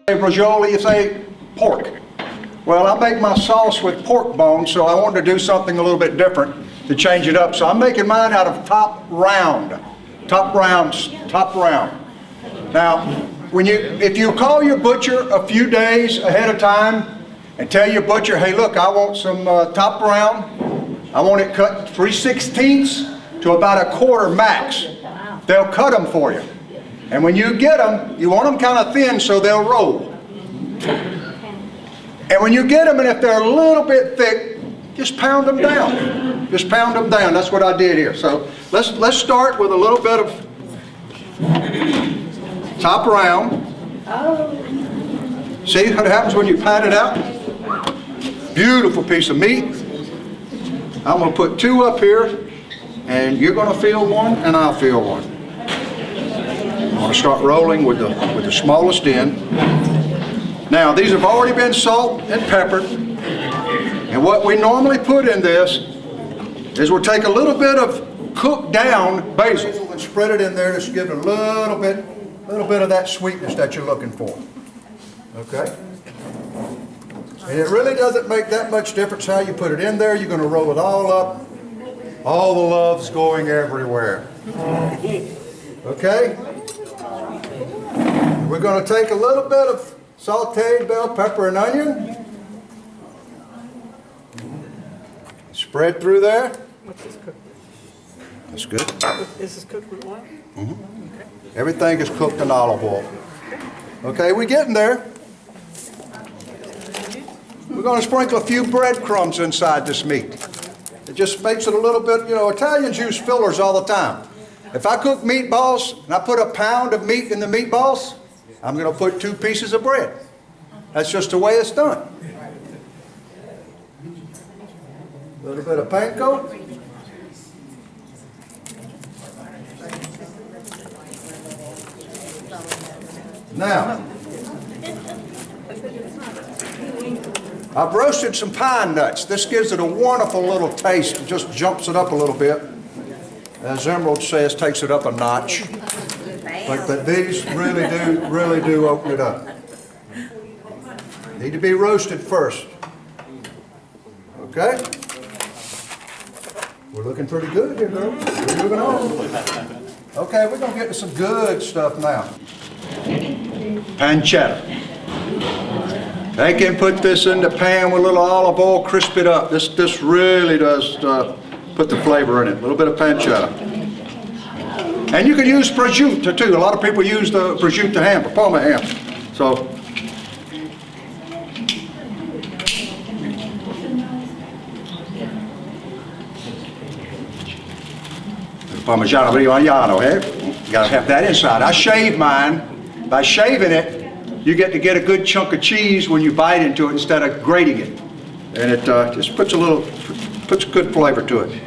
Braciole, you say pork. Well, I make my sauce with pork bones, so I wanted to do something a little bit different to change it up. So I'm making mine out of top round. Top round. Now, if you call your butcher a few days ahead of time and tell your butcher, hey look, I want some top round, I want it cut 3/16 to about 1/4 max. They'll cut them for you. And when you get them, you want them kind of thin so they'll roll. And when you get them, and if they're a little bit thick, just pound them down. Just pound them down. That's what I did here. So let's start with a little bit of top round. See what happens when you pat it out? Beautiful piece of meat. I'm going to put 2 up here, and you're going to feel one, and I'll feel one. I'm going to start rolling with the smallest end. Now, these have already been salt and peppered. And what we normally put in this is we'll take a little bit of cooked down basil and spread it in there, just give it a little bit of that sweetness that you're looking for. Okay? And it really doesn't make that much difference how you put it in there. You're going to roll it all up. All the love's going everywhere. Okay? We're going to take a little bit of sauteed bell pepper and onion. Spread through there. What's this cooked with? That's good. Is this cooked with oil? Mm-hmm. Okay. Everything is cooked in olive oil. Okay, we're getting there. We're going to sprinkle a few breadcrumbs inside this meat. It just makes it a little bit, Italians use fillers all the time. If I cook meatballs and I put a pound of meat in the meatballs, I'm going to put 2 pieces of bread. That's just the way it's done. A little bit of panko. Now, I've roasted some pine nuts. This gives it a wonderful little taste. It just jumps it up a little bit. As Emerald says, takes it up a notch. But these really do open it up. Need to be roasted first. Okay? We're looking pretty good here, girls. We're moving on. Okay, we're going to get to some good stuff now. Pancetta. They can put this in the pan with a little olive oil, crisp it up. This really does put the flavor in it. A little bit of pancetta. And you can use prosciutto too. A lot of people use the prosciutto ham, or Parma ham. So, Parmigiano Reggiano, eh? You gotta have that inside. I shave mine. By shaving it, you get to get a good chunk of cheese when you bite into it instead of grating it. And it just puts good flavor to it.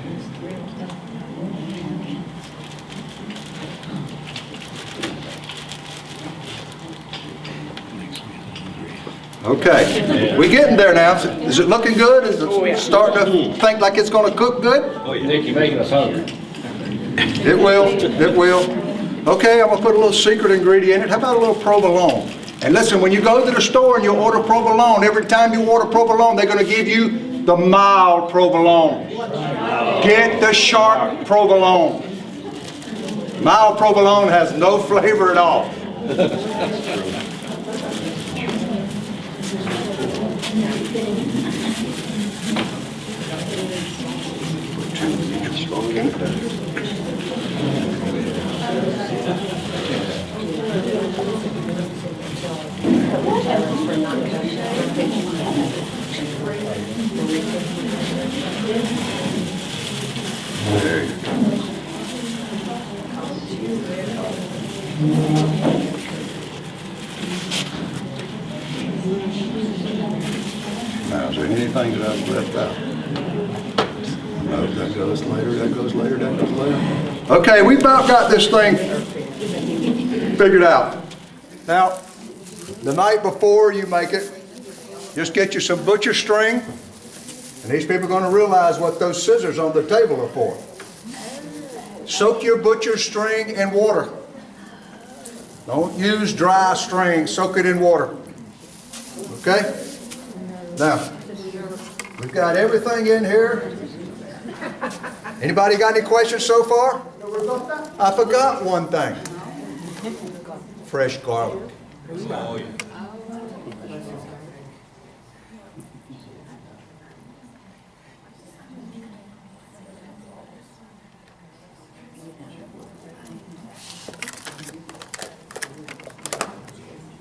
Okay, we're getting there now. Is it looking good? Is it starting to think like it's going to cook good? Oh, yeah. Nick, you're making us hungry. It will, it will. Okay, I'm going to put a little secret ingredient in it. How about a little provolone? And listen, when you go to the store and you order provolone, every time you order provolone, they're going to give you the mild provolone. Get the sharp provolone. Mild provolone has no flavor at all. There you go. Now, is there anything that I've left out? No, that goes later, that goes later, that goes later. Okay, we've about got this thing figured out. Now, the night before you make it, just get you some butcher string. And these people are going to realize what those scissors on the table are for. Soak your butcher string in water. Don't use dry string. Soak it in water. Okay? Now, we've got everything in here. Anybody got any questions so far? I forgot one thing. Fresh garlic.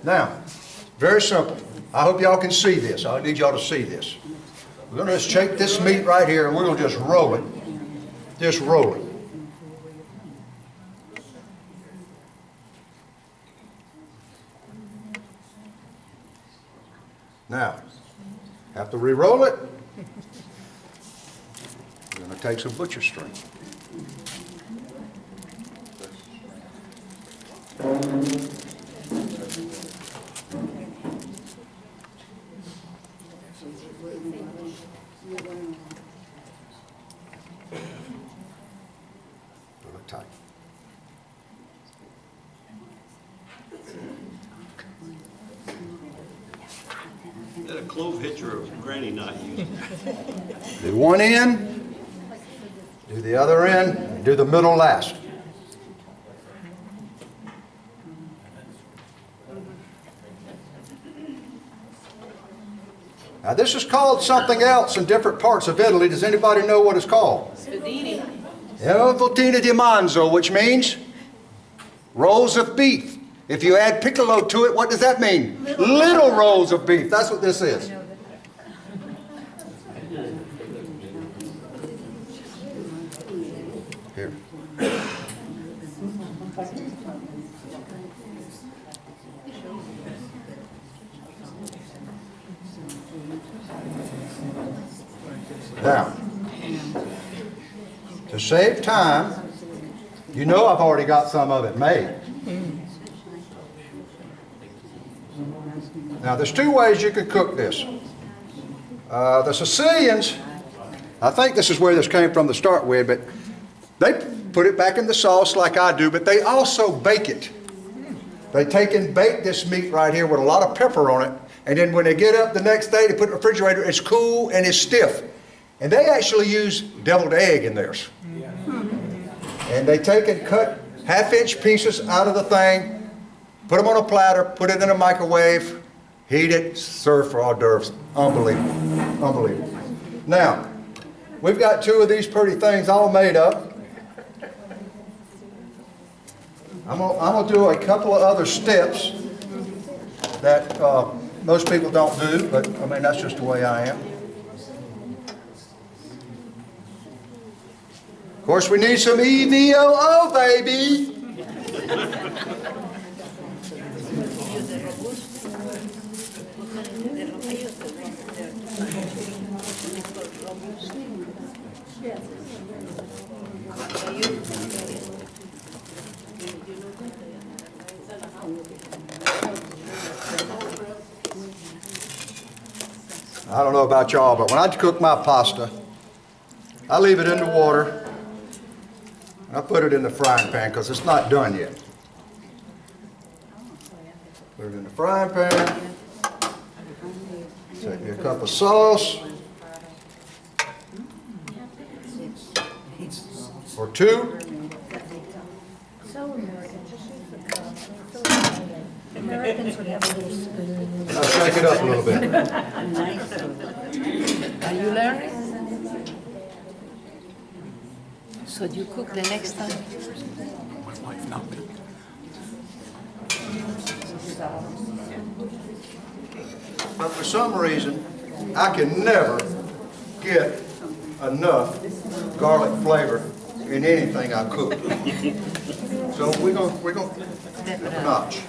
Now, very simple. I hope y'all can see this. I need y'all to see this. We're going to just take this meat right here and we're going to just roll it. Just roll it. Now, have to re-roll it. We're going to take some butcher string. Pull it tight. Is that a clove hitcher or granny knot used? Do one end, do the other end, and do the middle last. Now this is called something else in different parts of Italy. Does anybody know what it's called? Spedini. Voltina di manzo, which means rolls of beef. If you add piccolo to it, what does that mean? Little rolls of beef. That's what this is. Here. Now, to save time, you know I've already got some of it made. Now, there's two ways you could cook this. The Sicilians, I think this is where this came from to start with, but they put it back in the sauce like I do, but they also bake it. They take and bake this meat right here with a lot of pepper on it, and then when they get up the next day, they put it in the refrigerator, it's cool and it's stiff. And they actually use deviled egg in theirs. And they take and cut half-inch pieces out of the thing, put them on a platter, put it in a microwave, heat it, serve for hors d'oeuvres. Unbelievable. Unbelievable. Now, we've got two of these pretty things all made up. I'm gonna do a couple of other steps that most people don't do, but I mean, that's just the way I am. Of course, we need some EVOO, baby. I don't know about y'all, but when I cook my pasta, I leave it in the water. I put it in the frying pan because it's not done yet. Put it in the frying pan. Take me a cup of sauce. Or two. So American. Americans would have a little spoon. I'll shake it up a little bit. Are you learning? So do you cook the next time? But for some reason, I can never get enough garlic flavor in anything I cook. So we're gonna step it a notch.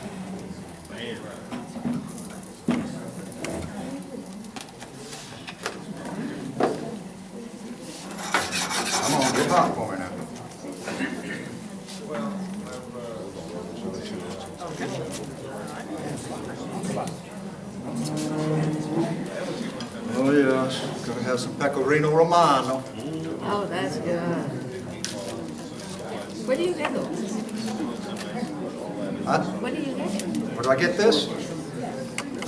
Come on, get hot for me now. Oh yes, gonna have some pecorino romano. Oh, that's good. Where do you get those? Huh? Where do you get it? Where do I get this?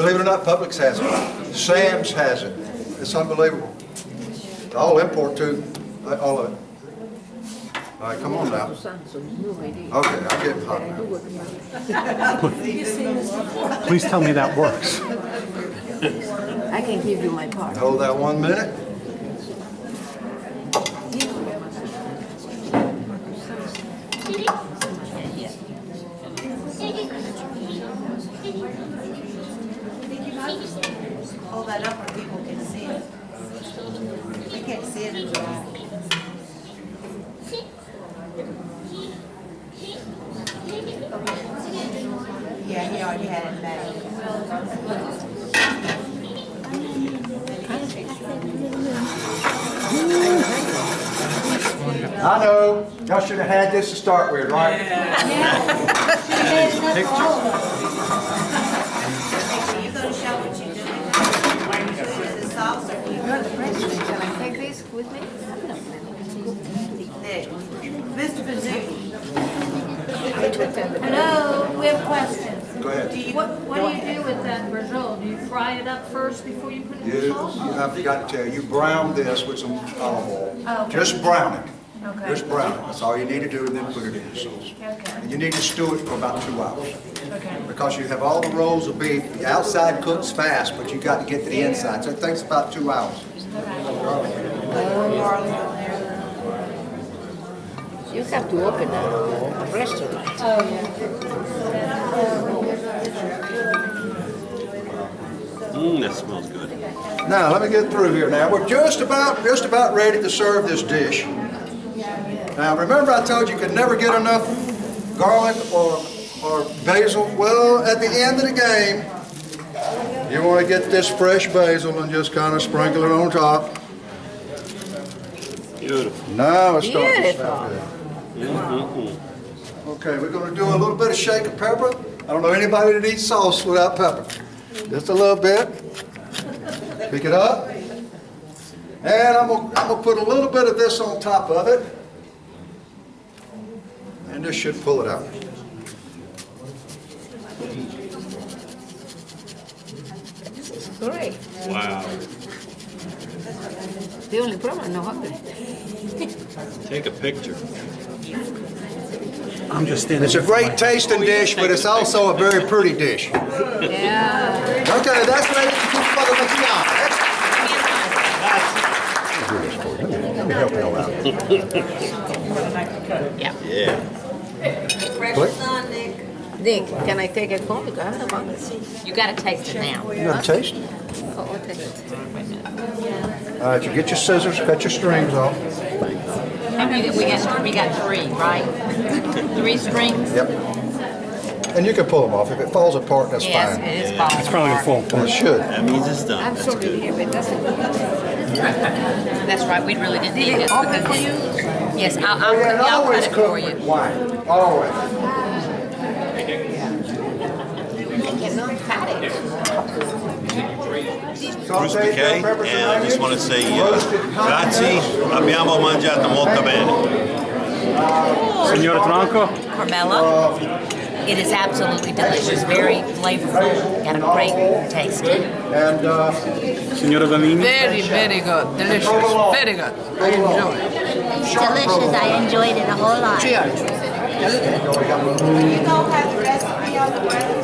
Believe it or not, Publix has it. Sam's has it. It's unbelievable. All import too, all of it. All right, come on now. Okay, I'm getting hot now. Please tell me that works. I can give you my part. Hold that 1 minute. Hold that up where people can see it. They can't see it in the back. Yeah, he already had it back. I know, y'all should have had this to start with, right? Are you gonna show what you're doing? Is it sauce or you? You're the president. Can I take this with me? Nick, Mr. Pizzuti, Hello, we have questions. Go ahead. What do you do with that Brazil? Do you fry it up first before you put it in the sauce? I forgot to tell you, you brown this with some olive oil. Oh, okay. Just brown it. Okay. Just brown it. That's all you need to do, and then put it in the sauce. Okay. And you need to stew it for about 2 hours. Okay. Because you have all the rolls of beef. The outside cooks fast, but you got to get to the inside. So it takes about 2 hours. You have to open a restaurant. That smells good. Now, let me get through here now. We're just about ready to serve this dish. Now, remember I told you could never get enough garlic or basil? Well, at the end of the game, you want to get this fresh basil and just kind of sprinkle it on top. Beautiful. Now it's starting to smell Beautiful. good. Okay, we're going to do a little bit of shake of pepper. I don't know anybody that eats sauce without pepper. Just a little bit. Pick it up. And I'm gonna put a little bit of this on top of it. And this should pull it out. Great. Wow. The only problem, I'm not hungry. Take a picture. I'm just standing. It's a great tasting dish, but it's also a very pretty dish. Yeah. Okay, that's ready to cook for the macchiato. Let me help you out. Yeah. breakfast on, Nick. Nick, can I take it home? Because I'm not hungry. You gotta taste it now. You got a taste? Oh, I'll take it. All right, you get your scissors, cut your strings off. We got 3, right? 3 strings? Yep. And you can pull them off. If it falls apart, that's Yes, fine. it is falling It's probably gonna apart. fall. Well, it should. That means it's done. I'm That's sorry, good. dear, but that's That's right, we really didn't need this. open for because- Yes, I'll Oh, yeah, and I'll cut always it for cook you. with wine. Always. cannot cut it. Bruce McKay, and I just want to say grazie, abbiamo mangiato molto bene. Signora Franco? Carmela, it is absolutely delicious, very flavorful, got a great taste. And Signora Vanini? Very, very good. Delicious. Very good. I enjoy it. Delicious, I enjoyed it a whole lot. Cheers. You don't have the recipe on the website?